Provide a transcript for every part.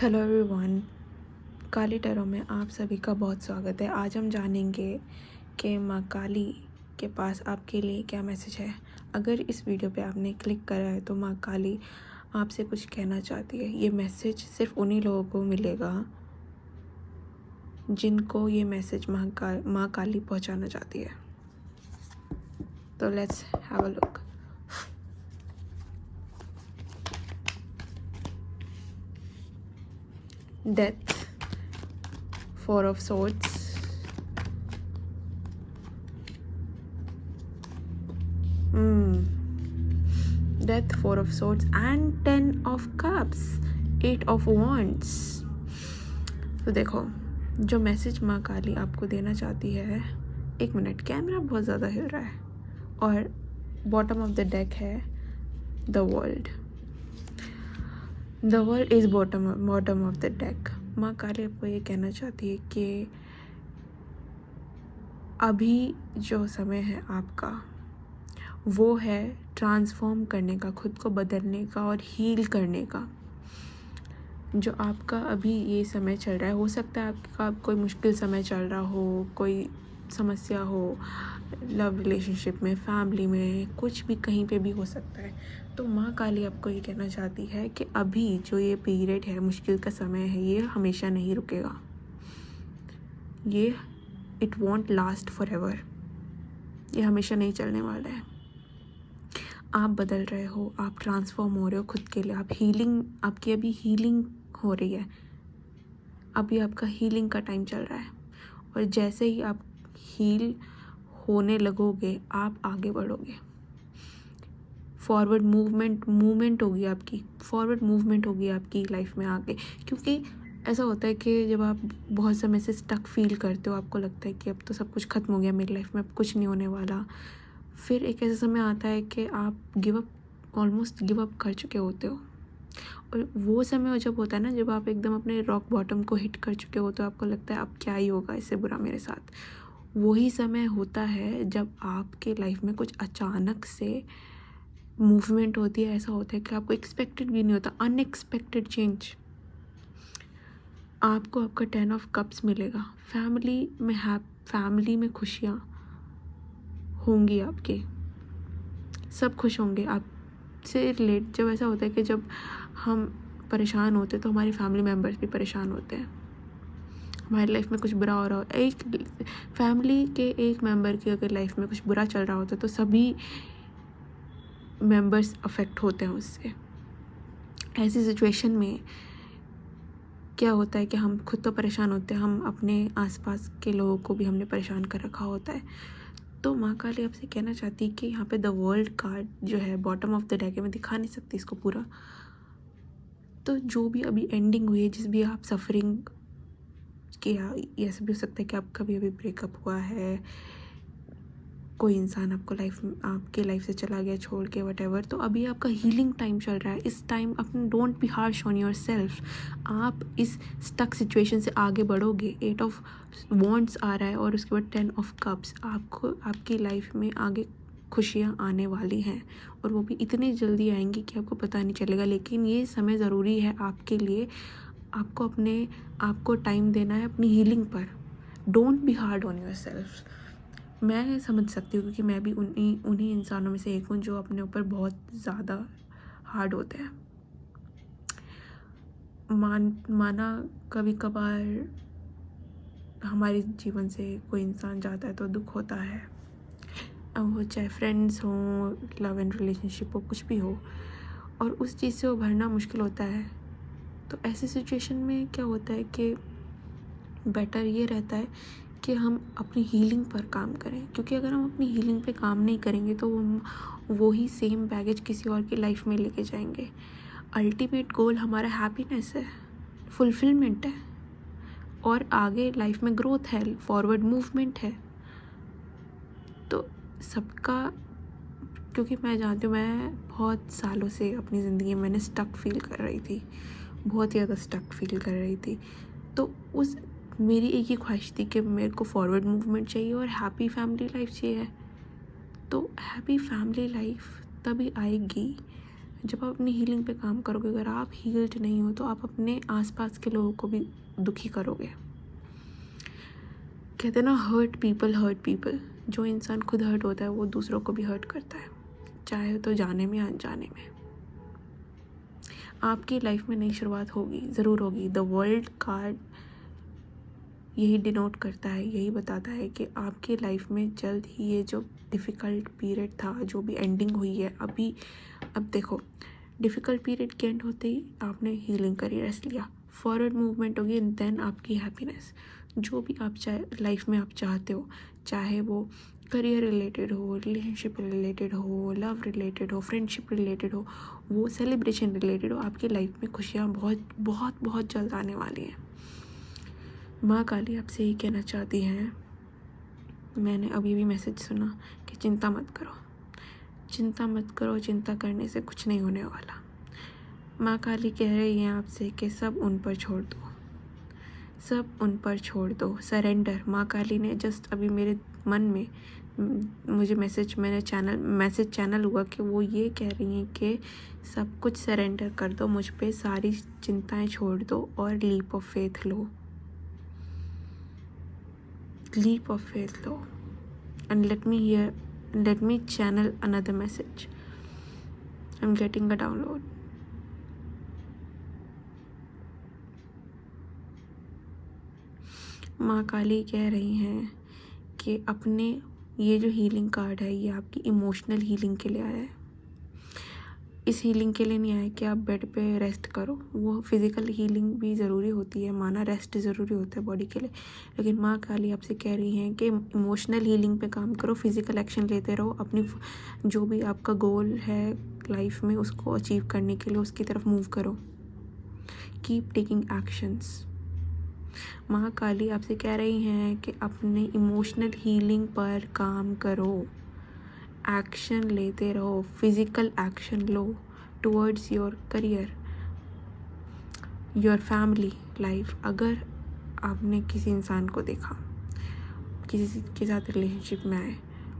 Hello everyone, काली tarot में आप सभी का बहुत स्वागत है। आज हम जानेंगे कि माँ काली के पास आपके लिए क्या मैसेज है। अगर इस वीडियो पे आपने क्लिक करा है तो माँ काली आपसे कुछ कहना चाहती है। ये मैसेज सिर्फ उन्हीं लोगों को मिलेगा जिनको ये मैसेज माँ काली पहुँचाना चाहती है। तो let's have a look. Death, four of swords, death, four of swords and 10 of cups, 8 of wands. तो देखो, जो मैसेज माँ काली आपको देना चाहती है, एक मिनट, कैमरा बहुत ज़्यादा हिल रहा है, और बॉटम ऑफ द डेक है the world. The world is bottom of the deck. माँ काली आपको ये कहना चाहती है कि अभी जो समय है आपका, वो है ट्रांसफॉर्म करने का, खुद को बदलने का और हील करने का। जो आपका अभी ये समय चल रहा है, हो सकता है आपका कोई मुश्किल समय चल रहा हो, कोई समस्या हो लव रिलेशनशिप में, फैमिली में, कुछ भी, कहीं पे भी हो सकता है। तो माँ काली आपको ये कहना चाहती है कि अभी जो ये पीरियड है, मुश्किल का समय है, ये हमेशा नहीं रुकेगा। ये it won't last for ever. ये हमेशा नहीं चलने वाला है। आप बदल रहे हो, आप ट्रांसफॉर्म हो रहे हो खुद के लिए, आप हीलिंग, आपकी अभी हीलिंग हो रही है। अभी आपका हीलिंग का टाइम चल रहा है, और जैसे ही आप हील होने लगोगे, आप आगे बढ़ोगे। फॉरवर्ड मूवमेंट होगी आपकी, फॉरवर्ड मूवमेंट होगी आपकी लाइफ में आगे। क्योंकि ऐसा होता है कि जब आप बहुत समय से स्टक फील करते हो, आपको लगता है कि अब तो सब कुछ ख़त्म हो गया मेरी लाइफ में, अब कुछ नहीं होने वाला, फिर एक ऐसा समय आता है कि आप ऑलमोस्ट गिव अप कर चुके होते हो। और वो समय जब होता है ना, जब आप एकदम अपने रॉक बॉटम को हिट कर चुके हो, तो आपको लगता है अब क्या ही होगा इससे बुरा मेरे साथ। वही समय होता है जब आपके लाइफ में कुछ अचानक से मूवमेंट होती है। ऐसा होता है कि आपको एक्सपेक्टेड भी नहीं होता, अनएक्सपेक्टेड चेंज। आपको आपका 10 ऑफ कप्स मिलेगा। फैमिली में खुशियाँ होंगी आपकी, सब खुश होंगे आपसे रिलेट। जब ऐसा होता है कि जब हम परेशान होते हैं तो हमारे फैमिली मेम्बर्स भी परेशान होते हैं। हमारी लाइफ में कुछ बुरा हो रहा हो, एक फैमिली के एक मेंबर की अगर लाइफ में कुछ बुरा चल रहा होता है तो सभी मेंबर्स अफेक्ट होते हैं उससे। ऐसी सिचुएशन में क्या होता है कि हम खुद तो परेशान होते हैं, हम अपने आसपास के लोगों को भी हमने परेशान कर रखा होता है। तो माँ काली आपसे कहना चाहती है कि यहाँ पे द वर्ल्ड कार्ड जो है बॉटम ऑफ द डेक है, मैं दिखा नहीं सकती इसको पूरा। तो जो भी अभी एंडिंग हुई है, जिस भी आप सफरिंग किया, ये ऐसा भी हो सकता है कि आपका भी अभी ब्रेकअप हुआ है, कोई इंसान आपके लाइफ से चला गया छोड़ के, वटेवर। तो अभी आपका हीलिंग टाइम चल रहा है। इस टाइम अपने don't be harsh on your self. आप इस स्टक सिचुएशन से आगे बढ़ोगे। 8 ऑफ वॉन्ड्स आ रहा है और उसके बाद 10 ऑफ कप्स। आपको आपकी लाइफ में आगे खुशियाँ आने वाली हैं, और वो भी इतनी जल्दी आएंगी कि आपको पता नहीं चलेगा। लेकिन ये समय ज़रूरी है आपके लिए। आपको अपने आप को टाइम देना है अपनी हीलिंग पर। Don't be hard on your self. मैं समझ सकती हूँ, क्योंकि मैं भी उन्हीं इंसानों में से एक हूँ जो अपने ऊपर बहुत ज़्यादा हार्ड होते हैं। माना कभी कभार हमारे जीवन से कोई इंसान जाता है तो दुख होता है, अब वो चाहे फ्रेंड्स हों, लव एंड रिलेशनशिप हो, कुछ भी हो, और उस चीज़ से उभरना मुश्किल होता है। तो ऐसी सिचुएशन में क्या होता है कि बेटर ये रहता है कि हम अपनी हीलिंग पर काम करें। क्योंकि अगर हम अपनी हीलिंग पे काम नहीं करेंगे तो हम वही सेम बैगेज किसी और की लाइफ में लेके जाएंगे। अल्टीमेट गोल हमारा हैप्पीनेस है, फुलफिलमेंट है, और आगे लाइफ में ग्रोथ है, फॉरवर्ड मूवमेंट है। तो सबका, क्योंकि मैं जानती हूँ, मैं बहुत सालों से अपनी ज़िंदगी में मैंने स्टक फील कर रही थी, बहुत ज़्यादा स्टक फील कर रही थी। तो मेरी एक ही ख्वाहिश थी कि मेरे को फॉरवर्ड मूवमेंट चाहिए और हैप्पी फैमिली लाइफ चाहिए। तो हैप्पी फैमिली लाइफ तभी आएगी जब आप अपनी हीलिंग पे काम करोगे, अगर आप हील्ड नहीं हो तो आप अपने आसपास के लोगों को भी दुखी करोगे। कहते हैं ना, हर्ट पीपल। जो इंसान खुद हर्ट होता है वो दूसरों को भी हर्ट करता है, चाहे तो जाने में अनजाने में। आपकी लाइफ में नई शुरुआत होगी, ज़रूर होगी। द वर्ल्ड कार्ड यही डिनोट करता है, यही बताता है कि आपकी लाइफ में जल्द ही ये जो डिफ़िकल्ट पीरियड था, जो भी एंडिंग हुई है अभी, अब देखो डिफ़िकल्ट पीरियड के एंड होते ही आपने हीलिंग करी, रेस्ट लिया, फॉरवर्ड मूवमेंट होगी, एंड देन आपकी हैप्पीनेस, जो भी आप लाइफ में आप चाहते हो, चाहे वो करियर रिलेटेड हो, रिलेशनशिप रिलेटेड हो, लव रिलेटेड हो, फ्रेंडशिप रिलेटेड हो, वो सेलिब्रेशन रिलेटेड हो, आपकी लाइफ में खुशियाँ बहुत बहुत बहुत जल्द आने वाली हैं। माँ काली आपसे यही कहना चाहती हैं, मैंने अभी भी मैसेज सुना कि चिंता मत करो, चिंता मत करो, चिंता करने से कुछ नहीं होने वाला। माँ काली कह रही हैं आपसे कि सब उन पर छोड़ दो, सब उन पर छोड़ दो, सरेंडर। माँ काली ने जस्ट अभी मेरे मन में मुझे मैसेज चैनल हुआ कि वो ये कह रही हैं कि सब कुछ सरेंडर कर दो मुझ पे, सारी चिंताएं छोड़ दो और लीप ऑफ फेथ लो, leap of faith लो। And let me channel another message. I'm getting a download. माँ काली कह रही हैं कि अपने ये जो हीलिंग कार्ड है, ये आपकी इमोशनल हीलिंग के लिए आया है। इस हीलिंग के लिए नहीं आया कि आप बेड पे रेस्ट करो, वो फिज़िकल हीलिंग भी ज़रूरी होती है, माना रेस्ट ज़रूरी होता है बॉडी के लिए, लेकिन माँ काली आपसे कह रही हैं कि इमोशनल हीलिंग पे काम करो, फिज़िकल एक्शन लेते रहो, अपनी जो भी आपका गोल है लाइफ में उसको अचीव करने के लिए उसकी तरफ मूव करो, कीप टेकिंग एक्शंस। माँ काली आपसे कह रही हैं कि अपने इमोशनल हीलिंग पर काम करो, एक्शन लेते रहो, physical action low towards your career, your family life. अगर आपने किसी इंसान को देखा, किसी के साथ रिलेशनशिप में आए,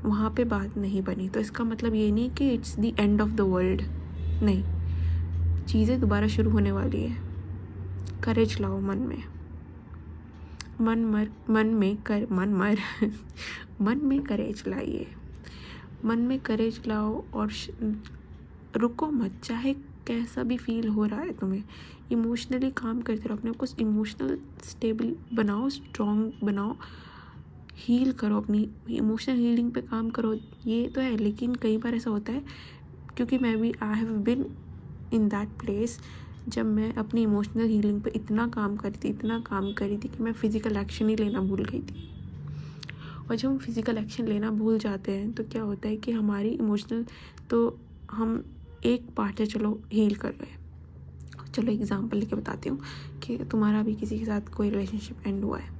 वहाँ पे बात नहीं बनी, तो इसका मतलब ये नहीं कि it's the end of the world, नहीं, चीज़ें दोबारा शुरू होने वाली है। करेज लाओ मन में, मन में करेज लाइए, मन में करेज लाओ और रुको मत, चाहे कैसा भी फील हो रहा है तुम्हें, इमोशनली काम करते रहो, अपने को इमोशनल स्टेबल बनाओ, स्ट्रॉन्ग बनाओ, हील करो, अपनी इमोशनल हीलिंग पे काम करो। ये तो है, लेकिन कई बार ऐसा होता है, क्योंकि मैं भी I have been in that place, जब मैं अपनी इमोशनल हीलिंग पे इतना काम करी थी कि मैं फ़िज़िकल एक्शन ही लेना भूल गई थी। और जब हम फिज़िकल एक्शन लेना भूल जाते हैं तो क्या होता है कि हमारी इमोशनल, तो हम एक पार्ट है चलो हील कर गए। चलो एग्जांपल लेके बताती हूँ कि तुम्हारा भी किसी के साथ कोई रिलेशनशिप एंड हुआ है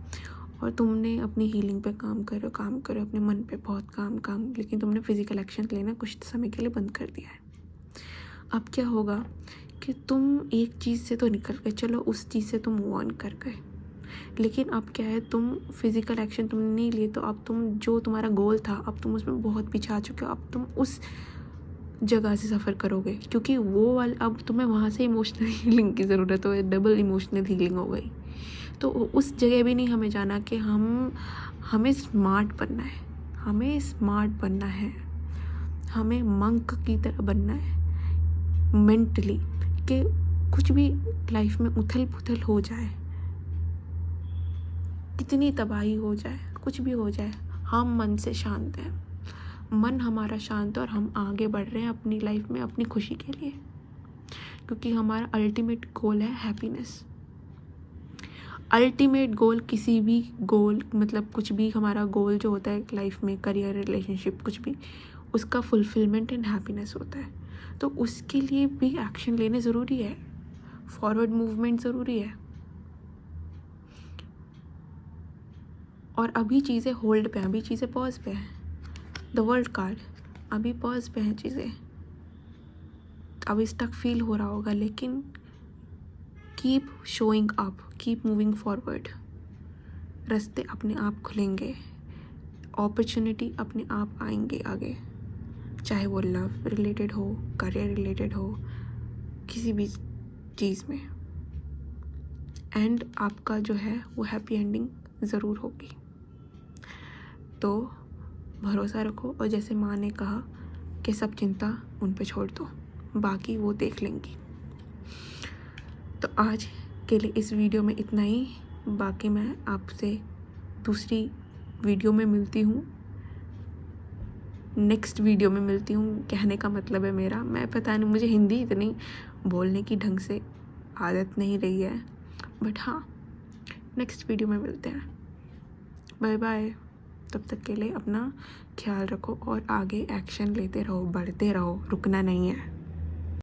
और तुमने अपनी हीलिंग पे काम करो अपने मन पे बहुत काम, लेकिन तुमने फ़िज़िकल एक्शन लेना कुछ समय के लिए बंद कर दिया है। अब क्या होगा कि तुम एक चीज़ से तो निकल गए, चलो उस चीज़ से तुम मूव ऑन कर गए, लेकिन अब क्या है, तुम फिज़िकल एक्शन तुमने नहीं लिए, तो अब तुम जो तुम्हारा गोल था अब तुम उसमें बहुत पीछे आ चुके हो, अब तुम उस जगह से सफ़र करोगे, क्योंकि वो वाला अब तुम्हें वहाँ से इमोशनल हीलिंग की ज़रूरत हो, डबल इमोशनल हीलिंग हो गई। तो उस जगह भी नहीं हमें जाना कि हमें स्मार्ट बनना है, हमें मंक की तरह बनना है मेंटली, कि कुछ भी लाइफ में उथल पुथल हो जाए, कितनी तबाही हो जाए, कुछ भी हो जाए, हम मन से शांत हैं, मन हमारा शांत है और हम आगे बढ़ रहे हैं अपनी लाइफ में अपनी खुशी के लिए, क्योंकि हमारा अल्टीमेट गोल है हैप्पीनेस। अल्टीमेट गोल किसी भी गोल, मतलब कुछ भी हमारा गोल जो होता है लाइफ में, करियर, रिलेशनशिप, कुछ भी, उसका फुलफिलमेंट एंड हैप्पीनेस होता है। तो उसके लिए भी एक्शन लेने ज़रूरी है, फॉरवर्ड मूवमेंट ज़रूरी है। और अभी चीज़ें होल्ड पे हैं, अभी चीज़ें पॉज पे हैं। द वर्ल्ड कार्ड, अभी पॉज पे हैं चीज़ें, अभी स्टक फील हो रहा होगा, लेकिन keep showing up, keep moving forward, रास्ते अपने आप खुलेंगे, अपॉर्चुनिटी अपने आप आएंगे आगे, चाहे वो लव रिलेटेड हो, करियर रिलेटेड हो, किसी भी चीज़ में, एंड आपका जो है वो हैप्पी एंडिंग ज़रूर होगी। तो भरोसा रखो, और जैसे माँ ने कहा कि सब चिंता उन पे छोड़ दो, बाकी वो देख लेंगी। तो आज के लिए इस वीडियो में इतना ही। बाकी मैं आपसे दूसरी वीडियो में मिलती हूँ, नेक्स्ट वीडियो में मिलती हूँ। कहने का मतलब है मेरा, मैं पता नहीं, मुझे हिंदी इतनी बोलने की ढंग से आदत नहीं रही है, बट हाँ, नेक्स्ट वीडियो में मिलते हैं। Bye bye. तब तक के लिए अपना ख्याल रखो और आगे एक्शन लेते रहो, बढ़ते रहो, रुकना नहीं है।